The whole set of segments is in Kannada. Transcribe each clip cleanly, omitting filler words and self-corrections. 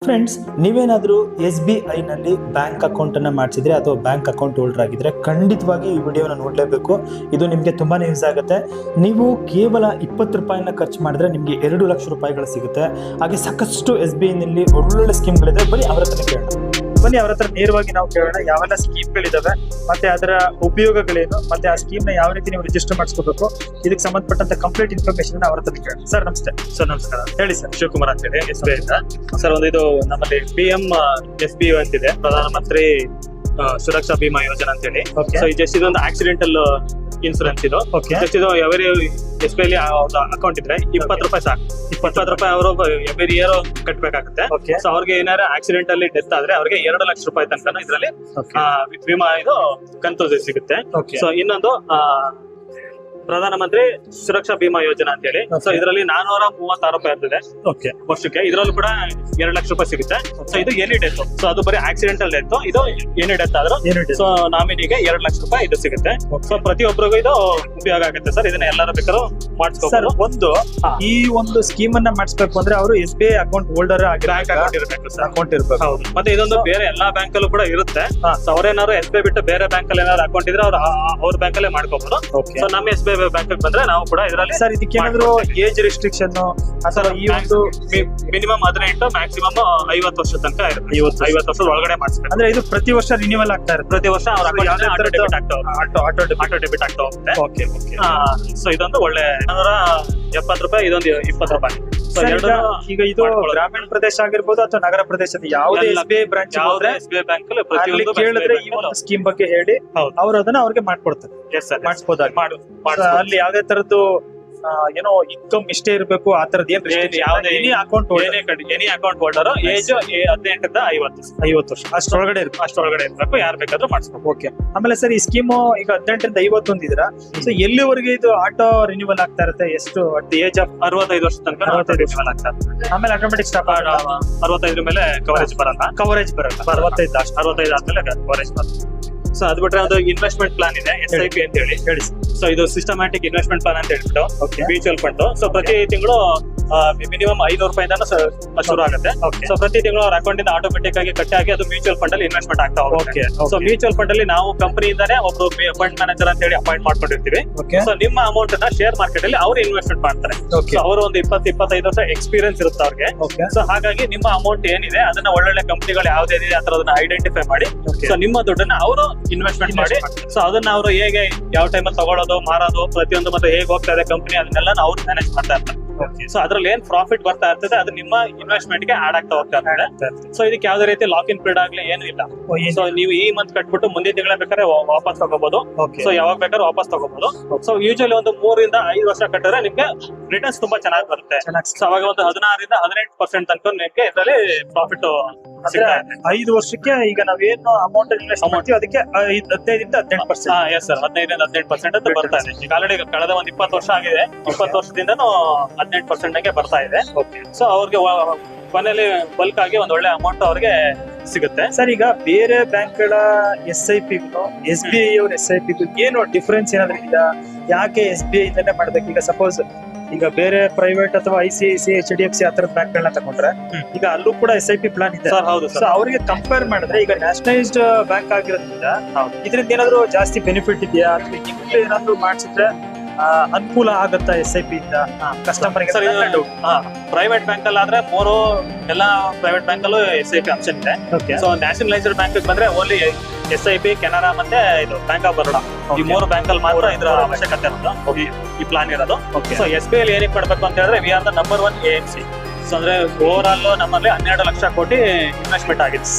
ಫ್ರೆಂಡ್ಸ್, ನೀವೇನಾದರೂ SBI ನಲ್ಲಿ ಬ್ಯಾಂಕ್ ಅಕೌಂಟನ್ನು ಮಾಡಿಸಿದ್ರೆ ಅಥವಾ ಬ್ಯಾಂಕ್ ಅಕೌಂಟ್ ಹೋಲ್ಡರ್ ಆಗಿದ್ರೆ ಖಂಡಿತವಾಗಿ ಈ ವಿಡಿಯೋನ ನೋಡಲೇಬೇಕು. ಇದು ನಿಮಗೆ ತುಂಬಾ ಯೂಸ್ ಆಗುತ್ತೆ. ನೀವು ಕೇವಲ 20 ರೂಪಾಯಿನ ಖರ್ಚು ಮಾಡಿದ್ರೆ ನಿಮಗೆ 2 ಲಕ್ಷ ರೂಪಾಯಿಗಳು ಸಿಗುತ್ತೆ. ಹಾಗೆ ಸಾಕಷ್ಟು SBI ನಲ್ಲಿ ಒಳ್ಳೊಳ್ಳೆ ಸ್ಕೀಮ್ಗಳಿದೆ. ಬನ್ನಿ ಅವರ ಹತ್ರ ಕೇಳೋಣ. ಬನ್ನಿ ಅವರ ಹತ್ರ ನೇರವಾಗಿ ನಾವು ಕೇಳೋಣ ಯಾವೆಲ್ಲ ಸ್ಕೀಮ್ಗಳಿದಾವೆ, ಮತ್ತೆ ಅದರ ಉಪಯೋಗಗಳೇನು, ಮತ್ತೆ ಆ ಸ್ಕೀಮ್ನ ಯಾವ ರೀತಿ ನೀವು ರಿಜಿಸ್ಟರ್ ಮಾಡಿಸ್ಕೋಬೇಕು, ಇದಕ್ಕೆ ಸಂಬಂಧಪಟ್ಟಂತ ಕಂಪ್ಲೀಟ್ ಇನ್ಫಾರ್ಮೇಶನ್ ಅವರ ಹತ್ರ ಕೇಳೋಣ. ಸರ್ ನಮಸ್ತೆ. ಸರ್ ನಮಸ್ಕಾರ. ಹೇಳಿ ಸರ್. ಶಿವಕುಮಾರ್ ಅಂತ ಹೇಳಿ SBI ಇಂದ. ಸರ್ ಒಂದು ಇದು ನಮ್ಮಲ್ಲಿ PM-SBU ಅಂತಿದೆ, ಪ್ರಧಾನಮಂತ್ರಿ ಸುರಕ್ಷಾ ಬಿಮಾ ಯೋಜನಾ ಅಂತ ಹೇಳಿ. ಸೊ ಜಸ್ಟ್ ಇದೊಂದು ಆಕ್ಸಿಡೆಂಟಲ್ ಇನ್ಸೂರೆನ್ಸ್ ಇದು. ಜಸ್ಟ್ ಇದು ಎವರಿ SBI ಅಕೌಂಟ್ ಇದ್ರೆ 20 ರೂಪಾಯಿ ಸಾಕು. 20 ರೂಪಾಯಿ ಅವರು ಎವರಿ ಇಯರ್ ಕಟ್ಬೇಕಾಗುತ್ತೆ. ಸೊ ಅವ್ರಿಗೆ ಏನಾರ ಆಕ್ಸಿಡೆಂಟ್ ಅಲ್ಲಿ ಡೆತ್ ಆದ್ರೆ ಅವ್ರಿಗೆ 2 ಲಕ್ಷ ರೂಪಾಯಿ ತನಕ ಇದರಲ್ಲಿ ವಿಮಾ ಇದು ಕಂತು ಸಿಗುತ್ತೆ. ಸೊ ಇನ್ನೊಂದು ಪ್ರಧಾನಮಂತ್ರಿ ಸುರಕ್ಷಾ ಬಿಮಾ ಯೋಜನಾ ಅಂತ ಹೇಳಿ. ಸೊ ಇದರಲ್ಲಿ 436 ರೂಪಾಯಿ ಇರ್ತದೆ ವರ್ಷಕ್ಕೆ. ಇದರಲ್ಲೂ ಕೂಡ 2 ಲಕ್ಷ ರೂಪಾಯಿ ಸಿಗುತ್ತೆ. ಸೊ ಇದು ಎನಿ ಡೆತ್, ಸೊ ಅದು ಬರೀ ಆಕ್ಸಿಡೆಂಟಲ್ ಡೆತ್. ಇದು ಎನಿ ಡೆತ್ ಆದ್ರೂ ಸೊ ನಾಮಿನಿಗೆ 2 ಲಕ್ಷ ರೂಪಾಯಿ ಇದು ಸಿಗುತ್ತೆ. ಸೊ ಪ್ರತಿಯೊಬ್ಬರಿಗೂ ಇದು ಉಪಯೋಗ ಆಗುತ್ತೆ ಸರ್. ಇದನ್ನ ಎಲ್ಲರೂ ಬೇಕಾದ್ರೂ ಮಾಡಿಸ್ಕೋಬಹುದು. ಒಂದು ಈ ಒಂದು ಸ್ಕೀಮ್ ಅನ್ನ ಮಾಡಿಸ್ಬೇಕು ಅಂದ್ರೆ ಅವರು SBI account holder bank account ಇರಬೇಕು ಸರ್. ಅಕೌಂಟ್ ಇರಬೇಕು. ಹೌದು. ಮತ್ತೆ ಇದೊಂದು ಬೇರೆ ಎಲ್ಲಾ ಬ್ಯಾಂಕ್ ಅಲ್ಲೂ ಕೂಡ ಇರುತ್ತೆ. ಸೊ ಅವ್ರೇನಾದ್ರು SBI ಬಿಟ್ಟು ಬೇರೆ ಬ್ಯಾಂಕ್ ಅಲ್ಲಿ ಏನಾದ್ರು ಅಕೌಂಟ್ ಇದ್ರೆ ಅವ್ರ ಬ್ಯಾಂಕ್ ಅಲ್ಲೇ ಮಾಡ್ಕೋಬಹುದು. ಸೊ ನಮ್ಮ SBI ಬ್ಯಾಂಕ್ ಬಂದ್ರೆ ನಾವು ಕೂಡ ಇದರಲ್ಲಿ ಸರ್ ಇದಕ್ಕೆ ಏನಾದ್ರು ಏಜ್ ರಿಸ್ಟ್ರಿಕ್ಷನ್ ಅಥವಾ ಈ ಒಂದು ಮಿನಿಮಮ್ 18 ಮ್ಯಾಕ್ಸಿಮಮ್ 50 ವರ್ಷ ತನಕ ಇರುತ್ತೆ. 50 ವರ್ಷದ ಒಳಗಡೆ ಮಾಡಿಸ್ಬೇಕು. ಅಂದ್ರೆ ಇದು ಪ್ರತಿ ವರ್ಷ ರಿನ್ಯೂವಲ್ ಆಗ್ತಾ ಇರುತ್ತೆ. ಪ್ರತಿ ವರ್ಷ ಅವ್ರ ಅಕೌಂಟ್ ಆಟೋ ಡೆಬಿಟ್ ಆಗ್ತಾ ಹೋಗುತ್ತೆ. ಸೊ ಇದೊಂದು ಒಳ್ಳೆ 170 ರೂಪಾಯಿ, ಇದೊಂದು 20 ರೂಪಾಯಿ. ಈಗ ಇದು ಗ್ರಾಮೀಣ ಪ್ರದೇಶ ಆಗಿರ್ಬೋದು ಅಥವಾ ನಗರ ಪ್ರದೇಶದ ಯಾವುದೇ SBI ಬ್ರಾಂಚ್ SBI ಬ್ಯಾಂಕ್ ಅಲ್ಲಿ ಪ್ರತಿಯೊಂದು ಕೇಳಿದ್ರೆ ಈ ಒಂದು ಸ್ಕೀಮ್ ಬಗ್ಗೆ ಹೇಳಿ ಅವ್ರು ಅದನ್ನ ಅವ್ರಿಗೆ ಮಾಡ್ಕೊಡ್ತಾರೆ. ಮಾಡಿಸ್ಬೋದಾಗಿ ಅಲ್ಲಿ ಯಾವ್ದೇ ತರದ್ದು ಏನೋ ಇನ್ಕಮ್ ಇಷ್ಟೇ ಇರಬೇಕು ಆ ತರದ್ ಏನ್ ಯಾವುದೇ ಎನಿ ಅಕೌಂಟ್ ಹೋಲ್ಡರ್ ಏಜ್ 18 ಇಂದ 50 ವರ್ಷ ಅಷ್ಟೊಳಗಡೆ ಇರ್ಬೇಕು. ಯಾರು ಬೇಕಾದ್ರೂ ಮಾಡಿಸ್ಬೇಕು. ಓಕೆ. ಆಮೇಲೆ ಸರ್ ಈ ಸ್ಕೀಮು ಈಗ 18 ಇಂದ 50 ಹೊಂದಿದ್ರ, ಸೊ ಎಲ್ಲಿವರೆಗೆ ಇದು ಆಟೋ ರಿನ್ಯೂವಲ್ ಆಗ್ತಾ ಇರುತ್ತೆ? ಎಷ್ಟು ಅಟ್ ದಿ ಏಜ್ ಆಫ್ 65 ವರ್ಷ ತನಕ 65 ರಿನ್ಯೂವಲ್ ಆಗ್ತಾ ಇರುತ್ತೆ. ಆಮೇಲೆ ಆಟೋಮೆಟಿಕ್ ಸ್ಟಾಪ್ 65 ಮೇಲೆ ಕವರೇಜ್ ಬರಲ್ಲ. 65 ಆದ್ಮೇಲೆ ಕವರೇಜ್ ಬರುತ್ತೆ. ಸೊ ಅದು ಬಿಟ್ರೆ ಒಂದು ಇನ್ವೆಸ್ಟ್ಮೆಂಟ್ ಪ್ಲಾನ್ ಇದೆ, SIP ಅಂತ ಹೇಳಿ. ಸೊ ಇದು ಸಿಸ್ಟಮ್ಯಾಟಿಕ್ ಇನ್ವೆಸ್ಟ್ಮೆಂಟ್ ಪ್ಲಾನ್ ಅಂತ ಹೇಳ್ಬಿಟ್ಟು ಮ್ಯೂಚುವಲ್ ಫಂಡ್. ಸೊ ಪ್ರತಿ ತಿಂಗಳು ಮಿನಿಮಮ್ 500 ರೂಪಾಯಿಂದ ಶುರು ಆಗುತ್ತೆ. ಸೊ ಪ್ರತಿ ತಿಂಗಳು ಅವ್ರ ಅಕೌಂಟ್ ಇಂದ ಆಟೋಮೆಟಿಕ್ ಆಗಿ ಕಟ್ಟಿ ಆಗಿ ಅದು ಮ್ಯೂಚುವಲ್ ಫಂಡ್ ಅಲ್ಲಿ ಇನ್ವೆಸ್ಟ್ಮೆಂಟ್ ಆಗ್ತಾ ಹೋಗುತ್ತೆ. ಸೊ ಮ್ಯೂಚುವಲ್ ಫಂಡ್ ಅಲ್ಲಿ ನಾವು ಕಂಪನಿಯಿಂದಾನೇ ಒಬ್ರು ಫಂಡ್ ಮ್ಯಾನೇಜರ್ ಅಂತ ಹೇಳಿ ಅಪಾಯಿಂಟ್ ಮಾಡ್ಕೊಂಡಿರ್ತೀವಿ. ಸೊ ನಿಮ್ಮ ಅಮೌಂಟ್ ನ ಶೇರ್ ಮಾರ್ಕೆಟ್ ಅಲ್ಲಿ ಅವ್ರು ಇನ್ವೆಸ್ಟ್ಮೆಂಟ್ ಮಾಡ್ತಾರೆ. ಸೊ ಅವರು ಒಂದು 20-25 ವರ್ಷ ಎಕ್ಸ್ಪೀರಿಯನ್ಸ್ ಇರುತ್ತೆ ಅವ್ರಿಗೆ. ಸೊ ಹಾಗಾಗಿ ನಿಮ್ಮ ಅಮೌಂಟ್ ಏನಿದೆ ಅದನ್ನ ಒಳ್ಳೊಳ್ಳೆ ಕಂಪನಿಗಳು ಯಾವ್ದೇ ಇದೆ ಆ ತರದನ್ನ ಐಡೆಂಟಿಫೈ ಮಾಡಿ ಸೊ ನಿಮ್ಮ ದುಡ್ಡನ್ನ ಅವರು ಇನ್ವೆಸ್ಟ್ಮೆಂಟ್ ಮಾಡಿ ಸೊ ಅದನ್ನ ಅವರು ಹೇಗೆ ಯಾವ ಟೈಮಲ್ಲಿ ತಗೊಳ್ಳೋದು ಮಾರೋದು ಪ್ರತಿಯೊಂದು ಮತ್ತೆ ಹೇಗೆ ಹೋಗ್ತಾ ಇದೆ ಕಂಪನಿ ಅದನ್ನೆಲ್ಲ ಅವ್ರು ಮ್ಯಾನೇಜ್ ಮಾಡ್ತಾ ಇರ್ತಾರೆ. ಸೊ ಅದ್ರಲ್ಲಿ ಏನ್ ಪ್ರಾಫಿಟ್ ಬರ್ತಾ ಇರ್ತದೆ ಅದು ನಿಮ್ಮ ಇನ್ವೆಸ್ಟ್ಮೆಂಟ್ ಗೆ ಆಡ್ ಆಗ್ತಾ ಹೋಗ್ತಾ ಇರ್ತದೆ. ಸೊ ಇದಕ್ಕೆ ಯಾವ್ದೇ ರೀತಿ ಲಾಕ್ ಇನ್ ಪೀರಿಯಡ್ ಆಗ್ಲಿ ಏನು ಇಲ್ಲ. ಸೊ ನೀವು ಈ ಮಂತ್ ಕಟ್ಬಿಟ್ಟು ಮುಂದಿನ ತಿಂಗಳ ಬೇಕಾದ್ರೆ ವಾಪಸ್ ತಗೋಬಹುದು. ಸೊ ಯಾವಾಗ ಬೇಕಾದ್ರೆ ವಾಪಸ್ ತಗೋಬಹುದು. ಸೊ ಯೂಶಲಿ ಒಂದು 3 ಇಂದ 5 ವರ್ಷ ಕಟ್ಟಿದ್ರೆ ನಿಮ್ಗೆ ರಿಟರ್ನ್ಸ್ ತುಂಬಾ ಚೆನ್ನಾಗಿ ಬರುತ್ತೆ. ಸೊ ಅವಾಗ ಒಂದು 16 ಇಂದ 18% ತನಕ ನಿಮ್ಗೆ ಇದರಲ್ಲಿ ಪ್ರಾಫಿಟ್ 5 ವರ್ಷಕ್ಕೆ ಈಗ ನಾವೇನು ಅಮೌಂಟ್ ಇನ್ವೆಸ್ಟ್ ಮಾಡ್ತೀವಿ ಅದಕ್ಕೆ 15 ಇಂದ 18%. ಎಸ್ ಸರ್, 15 ಇಂದ 18% ಅಂತ ಬರ್ತಾ ಇದೆ. ಈಗ ಆಲ್ರೆಡಿ ಕಳೆದ ಒಂದು 20 ವರ್ಷ ಆಗಿದೆ. 20 ವರ್ಷದಿಂದನೂ 18% ಬರ್ತಾ ಇದೆ. ಸೊ ಅವ್ರಿಗೆ ಕೊನೆಯಲ್ಲಿ ಬಲ್ಕ್ ಆಗಿ ಒಂದ್ ಒಳ್ಳೆ ಅಮೌಂಟ್ ಅವ್ರಿಗೆ ಸಿಗುತ್ತೆ. ಸರ್ ಈಗ ಬೇರೆ ಬ್ಯಾಂಕ್ ಗಳ SIP SBI ಅವ್ರ SIP ಏನು ಡಿಫರೆನ್ಸ್ ಏನಾದ್ರು ಇದೆಯಾ? ಯಾಕೆ SBI ಇಂದನೇ ಮಾಡ್ಬೇಕು? ಈಗ ಸಪೋಸ್ ಈಗ ಬೇರೆ ಪ್ರೈವೇಟ್ ಅಥವಾ ICICI HDFC ಆ ತರದ ಬ್ಯಾಂಕ್ ಗಳನ್ನ ತಗೊಂಡ್ರೆ ಈಗ ಅಲ್ಲೂ ಕೂಡ SIP ಪ್ಲಾನ್ ಇದೆ. ಹೌದು ಸೊ ಅವರಿಗೆ ಕಂಪೇರ್ ಮಾಡಿದ್ರೆ ಈಗ ನ್ಯಾಷನಲೈಸ್ಡ್ ಬ್ಯಾಂಕ್ ಆಗಿರೋದ್ರಿಂದ ಇದರಿಂದ ಏನಾದ್ರು ಜಾಸ್ತಿ ಬೆನಿಫಿಟ್ ಇದೆಯಾ ಅಥವಾ ಇಲ್ಲಿ ಏನಾದ್ರು ಮಾಡಿಸಿದ್ರೆ ಅನುಕೂಲ ಆಗತ್ತಾ SIP ಇಂದ ಕಸ್ಟಮರ್ ಗೆ? ಪ್ರೈವೇಟ್ ಬ್ಯಾಂಕ್ ಅಲ್ಲಿ ಆದ್ರೆ ಎಲ್ಲಾ ಪ್ರೈವೇಟ್ ಬ್ಯಾಂಕ್ ಅಲ್ಲೂ SIP ಆಪ್ಷನ್ ಇದೆ. ಸೊ ನ್ಯಾಷನಲೈಸ್ಡ್ ಬ್ಯಾಂಕ್ ಬಂದ್ರೆ ಓನ್ಲಿ SIP, ಕೆನರಾ ಮತ್ತೆ ಇದು ಬ್ಯಾಂಕ್ ಆಫ್ ಬರೋಡಾ, ಈ 3 ಬ್ಯಾಂಕ್ ಅಲ್ಲಿ ಮಾತ್ರ ಇದ್ರ ಅವಶ್ಯಕತೆ ಇರೋದು ಈ ಪ್ಲಾನ್ ಇರೋದು. ಸೊ SBI ಅಲ್ಲಿ ಏನಕ್ಕೆ ಮಾಡ್ಬೇಕು ಅಂತ ಹೇಳಿದ್ರೆ we are the number 1 AMC. So ಅಂದ್ರೆ ಓವರ್ ಆಲ್ ನಮ್ಮಲ್ಲಿ 12 ಲಕ್ಷ ಕೋಟಿ ಇನ್ವೆಸ್ಟ್ಮೆಂಟ್ ಆಗಿದೆ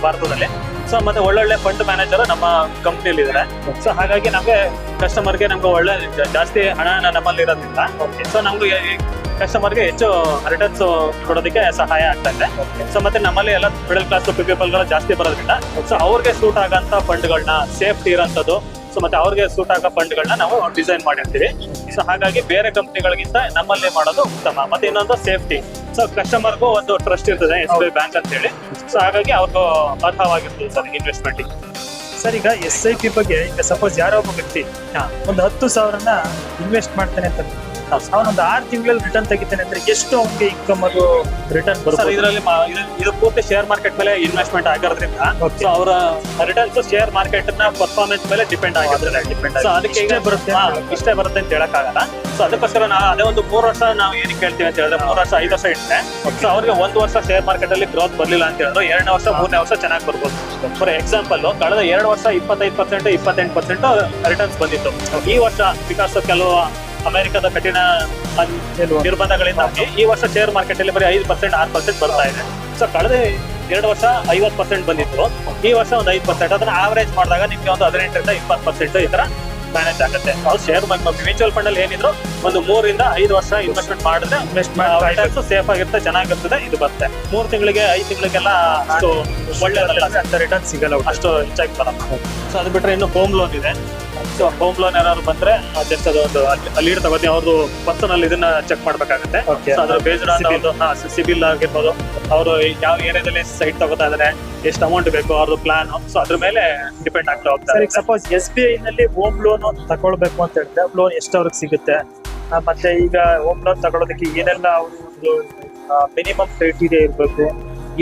ಭಾರತದಲ್ಲಿ. ಸೊ ಮತ್ತೆ ಒಳ್ಳೊಳ್ಳೆ ಫಂಡ್ ಮ್ಯಾನೇಜರ್ ನಮ್ಮ ಕಂಪ್ನಿಯಲ್ಲಿ ಇದ್ದಾರೆ. ಸೊ ಹಾಗಾಗಿ ನಮ್ಗೆ ಕಸ್ಟಮರ್ಗೆ ನಮ್ಗೆ ಒಳ್ಳೆ ಜಾಸ್ತಿ ಹಣ ನಮ್ಮಲ್ಲಿ ಇರೋದ್ರಿಂದ ಸೊ ನಮ್ಗೆ ಕಸ್ಟಮರ್ಗೆ ಹೆಚ್ಚು ರಿಟರ್ನ್ಸ್ ಕೊಡೋದಕ್ಕೆ ಸಹಾಯ ಆಗ್ತಾ ಇದೆ. ಸೊ ಮತ್ತೆ ನಮ್ಮಲ್ಲಿ ಎಲ್ಲ ಮಿಡಲ್ ಕ್ಲಾಸ್ ಪೀಪಲ್ ಗಳು ಜಾಸ್ತಿ ಬರೋದ್ರಿಂದ ಸೊ ಅವ್ರಿಗೆ ಸೂಟ್ ಆಗಂತ ಫಂಡ್ಗಳನ್ನ ಸೇಫ್ಟಿ ಇರೋಂಥದ್ದು ಸೊ ಮತ್ತೆ ಅವ್ರಿಗೆ ಸೂಟ್ ಆಗೋ ಫಂಡ್ಗಳನ್ನ ನಾವು ಡಿಸೈನ್ ಮಾಡಿರ್ತೀವಿ. ಸೊ ಹಾಗಾಗಿ ಬೇರೆ ಕಂಪ್ನಿಗಳಿಗಿಂತ ನಮ್ಮಲ್ಲಿ ಮಾಡೋದು ಉತ್ತಮ. ಮತ್ತೆ ಇನ್ನೊಂದು ಸೇಫ್ಟಿ. ಸೊ ಕಸ್ಟಮರ್ಗೂ ಒಂದು ಟ್ರಸ್ಟ್ ಇರ್ತದೆ SBI ಬ್ಯಾಂಕ್ ಅಂತ ಹೇಳಿ. ಸೊ ಹಾಗಾಗಿ ಅವ್ರಿಗೂ ಅರ್ಹವಾಗಿರ್ತದೆ ಸರ್ ಇನ್ವೆಸ್ಟ್ಮೆಂಟ್. ಸರ್ ಈಗ SIP ಬಗ್ಗೆ ಈಗ ಸಪೋಸ್ ಯಾರೋ ಒಬ್ಬ ವ್ಯಕ್ತಿ ಒಂದು 10,000ನ ಇನ್ವೆಸ್ಟ್ ಮಾಡ್ತಾನೆ ಅಂತ ಅವನೊಂದು 6 ತಿಂಗಳಲ್ಲಿ ರಿಟರ್ನ್ ತೆಗಿತಾನೆ ಅಂದ್ರೆ ಎಷ್ಟು ಅವ್ನಿಗೆ ಇನ್ಕಮ್ ಅದು ರಿಟರ್ನ್ ಸರ್ ಬರುತ್ತೆ? ಇದರಲ್ಲಿ ಇದು ಪೂರ್ತಿ ಶೇರ್ ಮಾರ್ಕೆಟ್ ಮೇಲೆ ಇನ್ವೆಸ್ಟ್ಮೆಂಟ್ ಆಗಿರೋದ್ರಿಂದ Okay. ಸೊ ಅವರ ರಿಟರ್ನ್ಸ್ ಶೇರ್ ಮಾರ್ಕೆಟ್ ನ ಪರ್ಫಾರ್ಮೆನ್ಸ್ ಮೇಲೆ ಡಿಪೆಂಡ್ ಆಗಿರ್ತದೆ. ಸೊ ಅದಕ್ಕೆ ಇಷ್ಟೇ ಬರುತ್ತೆ ಇಷ್ಟೇ ಬರುತ್ತೆ ಅಂತ ಹೇಳಕ್ಕಾಗಲ್ಲ. ಸೊ ಅದಕ್ಕೋಸ್ಕರ ನಾವು ಅದೇ ಒಂದು 3 ವರ್ಷ ನಾವು ಏನಕ್ಕೆ ಹೇಳ್ತೀವಿ ಅಂತ ಹೇಳಿದ್ರೆ 3 ವರ್ಷ 5 ವರ್ಷ ಇಟ್ಟರೆ ಸೊ ಅವ್ರಿಗೆ 1 ವರ್ಷ ಶೇರ್ ಮಾರ್ಕೆಟ್ ಅಲ್ಲಿ ಗ್ರೋತ್ ಬರ್ಲಿಲ್ಲ ಅಂತ ಹೇಳಿದ್ರು 2ನೇ ವರ್ಷ 3ನೇ ವರ್ಷ ಚೆನ್ನಾಗಿ ಬರ್ಬೋದು. ಫಾರ್ ಎಕ್ಸಾಂಪಲ್ ಕಳೆದ 2 ವರ್ಷ 25% 28% ರಿಟರ್ನ್ಸ್ ಬಂದಿತ್ತು. ಈ ವರ್ಷ ಬಿಕಾಸ್ ಕೆಲವು ಅಮೆರಿಕದ ಕಠಿಣ ನಿರ್ಬಂಧಗಳಿಂದಾಗಿ ಈ ವರ್ಷ ಶೇರ್ ಮಾರ್ಕೆಟ್ ಅಲ್ಲಿ ಬರೀ 5% 6% ಬರ್ತಾ ಇದೆ. ಸೊ ಕಳೆದ 2 ವರ್ಷ 50% ಬಂದಿತ್ತು, ಈ ವರ್ಷ ಒಂದು 5%. ಅದನ್ನ ಆವರೇಜ್ ಮಾಡಿದಾಗ ನಿಮ್ಗೆ ಒಂದು 18% 20% ಈ ತರ ಮ್ಯಾನೇಜ್ ಆಗುತ್ತೆ. ಅವ್ರು ಶೇರ್ ಮ್ಯೂಚುವಲ್ ಫಂಡ್ ಅಲ್ಲಿ ಏನಿದ್ರು ಒಂದು 3 ರಿಂದ 5 ವರ್ಷ ಇನ್ವೆಸ್ಟ್ಮೆಂಟ್ ಮಾಡಿದ್ರೆ ರಿಟರ್ನ್ಸ್ ಸೇಫ್ ಆಗಿರುತ್ತೆ, ಚೆನ್ನಾಗಿರ್ತದೆ. ಇದು ಬರುತ್ತೆ 3 ತಿಂಗಳಿಗೆ 5 ತಿಂಗಳಿಗೆಲ್ಲ ಅಷ್ಟು ಒಳ್ಳೆಯದಲ್ಲ, ಅಂತ ರಿಟರ್ನ್ ಸಿಗಲ್ಲ. ಅಷ್ಟು ಹೆಚ್ಚಾಗಿ ಬರಲ್ಲ. ಸೊ ಅದು ಬಿಟ್ರೆ ಇನ್ನು ಹೋಮ್ ಲೋನ್ ಇದೆ. ಸೊ ಹೋಮ್ ಲೋನ್ ಏನಾದ್ರು ಬಂದ್ರೆ ಜಸ್ಟ್ ಅದೊಂದು ಲೀಡ್ ತಗೋತಿ ಅವ್ರದ್ದು ಪರ್ಸನಲ್ ಇದನ್ನ ಚೆಕ್ ಮಾಡ್ಬೇಕಾಗುತ್ತೆ. Okay. ಸೊ ಅದ್ರ ಬೇಸ್ಡ್ ಆನ್ ಅವ್ರದ್ದು ಸಿಬಿಲ್ ಆಗಿರ್ಬೋದು, ಅವರು ಯಾವ ಏರಿಯಾದಲ್ಲಿ ಸೈಟ್ ತಗೋತಾ ಇದಾರೆ, ಎಷ್ಟು ಅಮೌಂಟ್ ಬೇಕು, ಅವ್ರದ್ದು ಪ್ಲಾನ್. ಸೊ ಅದ್ರ ಮೇಲೆ ಡಿಪೆಂಡ್ ಆಗ್ತಾ ಹೋಗ್ತಾರೆ. ಸಪೋಸ್ SBI ನಲ್ಲಿ ಹೋಮ್ ಲೋನ್ ತಗೊಳ್ಬೇಕು ಅಂತ ಹೇಳಿದ್ರೆ ಲೋನ್ ಎಷ್ಟು ಅವ್ರಿಗೆ ಸಿಗುತ್ತೆ? ಮತ್ತೆ ಈಗ ಹೋಮ್ ಲೋನ್ ತಗೊಳ್ಳೋದಕ್ಕೆ ಏನೆಲ್ಲ ಅವ್ರದ್ದು ಮಿನಿಮಮ್ ಕ್ರೈಟೀರಿಯಾ ಇರಬೇಕು?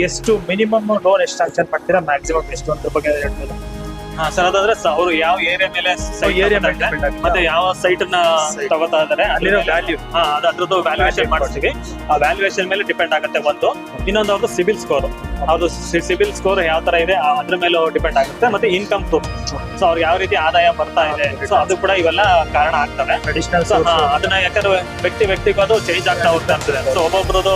ಎಷ್ಟು ಮಿನಿಮಮ್ ಲೋನ್ ಎಷ್ಟು ಸ್ಯಾಂಕ್ಷನ್ ಮಾಡ್ತೀರಾ, ಮ್ಯಾಕ್ಸಿಮಮ್ ಎಷ್ಟು ಅಂತ ಬಗ್ಗೆ ಹೇಳ್ಬೋದು? ಸರ್ ಅದಾದ್ರೆ ಅವರು ಯಾವ ಏರಿಯಾ ಮೇಲೆ area ಮೇಲೆ depend ಆಗುತ್ತೆ. ಮತ್ತೆ ಯಾವ ಸೈಟ್ ನ ತಗೋತಾ ಇದಾರೆ ಅಲ್ಲಿರೋ ವ್ಯಾಲ್ಯೂ ಅದ್ರದ್ದು ವ್ಯಾಲ್ಯೂಯೇಷನ್ ಮಾಡ್ತೀವಿ. ಆ ವ್ಯಾಲ್ಯೂಯೇಷನ್ ಮೇಲೆ ಡಿಪೆಂಡ್ ಆಗುತ್ತೆ. ಇನ್ನೊಂದು ಅವ್ರದ್ದು ಸಿಬಿಲ್ ಸ್ಕೋರ್, ಅವ್ರದ್ದು ಸಿಬಿಲ್ ಸ್ಕೋರ್ ಯಾವ ತರ ಇದೆ ಅದ್ರ ಮೇಲೆ ಡಿಪೆಂಡ್ ಆಗುತ್ತೆ. ಮತ್ತೆ ಇನ್ಕಮ್ ಪ್ರೂಫ್, ಸೊ ಅವ್ರಿಗೆ ಯಾವ ರೀತಿ ಆದಾಯ ಬರ್ತಾ ಇದೆ, ಸೊ ಅದು ಕೂಡ ಇವೆಲ್ಲ ಕಾರಣ ಆಗ್ತವೆ. ಅಡಿಷನಲ್ ಸೊ ಅದನ್ನ ಯಾಕಂದ್ರೆ ವ್ಯಕ್ತಿಗೂ ಅದು ಚೇಂಜ್ ಆಗ್ತಾ ಹೋಗ್ತಾ ಇರ್ತದೆ. ಸೊ ಒಬ್ಬೊಬ್ರದ್ದು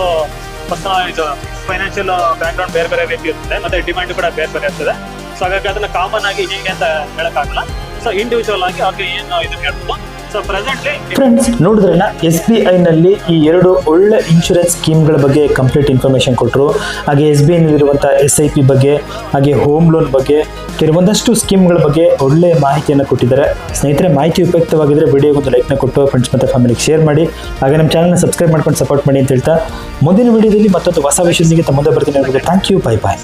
ಪರ್ಸನಲ್ ಇದು ಫೈನಾನ್ಷಿಯಲ್ ಬ್ಯಾಕ್ ಗ್ರೌಂಡ್ ಬೇರೆ ಬೇರೆ ರೀತಿ ಇರುತ್ತೆ, ಮತ್ತೆ ಡಿಮ್ಯಾಂಡ್ ಕೂಡ ಬೇರೆ ಬೇರೆ ಇರ್ತದೆ. ಸೊ ಹಾಗಾಗಿ ಅದನ್ನ ಕಾಮನ್ ಆಗಿ ಹೀಗೆ ಅಂತ ಹೇಳಕ್ಕಾಗಲ್ಲ. ಸೊ ಇಂಡಿವಿಜುವಲ್ ಆಗಿ ಅವ್ರಿಗೆ ಏನು ಇದನ್ನ ಹೇಳ್ಬೋದು. ಸೊ ಪ್ರೆಸೆಂಟ್ಲಿ ಫ್ರೆಂಡ್ಸ್ ನೋಡಿದ್ರಲ್ಲ, SBI ನಲ್ಲಿ ಈ 2 ಒಳ್ಳೆ ಇನ್ಶೂರೆನ್ಸ್ ಸ್ಕೀಮ್ಗಳ ಬಗ್ಗೆ ಕಂಪ್ಲೀಟ್ ಇನ್ಫಾರ್ಮೇಶನ್ ಕೊಟ್ಟರು. ಹಾಗೆ SBI ನಲ್ಲಿರುವಂಥ SIP ಬಗ್ಗೆ, ಹಾಗೆ ಹೋಮ್ ಲೋನ್ ಬಗ್ಗೆ, ಕೆಲವೊಂದಷ್ಟು ಸ್ಕೀಮ್ಗಳ ಬಗ್ಗೆ ಒಳ್ಳೆ ಮಾಹಿತಿಯನ್ನು ಕೊಟ್ಟಿದ್ದಾರೆ. ಸ್ನೇಹಿತರೆ, ಮಾಹಿತಿ ಉಪಯುಕ್ತವಾಗಿದ್ದರೆ ವಿಡಿಯೋಗೊಂದು ಲೈಕ್ನ ಕೊಟ್ಟು ಫ್ರೆಂಡ್ಸ್ ಮತ್ತು ಫ್ಯಾಮಿಲಿಗೆ ಶೇರ್ ಮಾಡಿ, ಹಾಗೆ ನಮ್ಮ ಚಾನಲ್ನ ಸಬ್ಸ್ಕ್ರೈಬ್ ಮಾಡ್ಕೊಂಡು ಸಪೋರ್ಟ್ ಮಾಡಿ ಅಂತ ಹೇಳ್ತಾ ಮುಂದಿನ ವಿಡಿಯೋದಲ್ಲಿ ಮತ್ತೊಂದು ಹೊಸ ವಿಷಯದೊಂದಿಗೆ ತಮ್ಮ ಮುಂದೆ ಬರ್ತೀನಿ. Thank you, bye bye.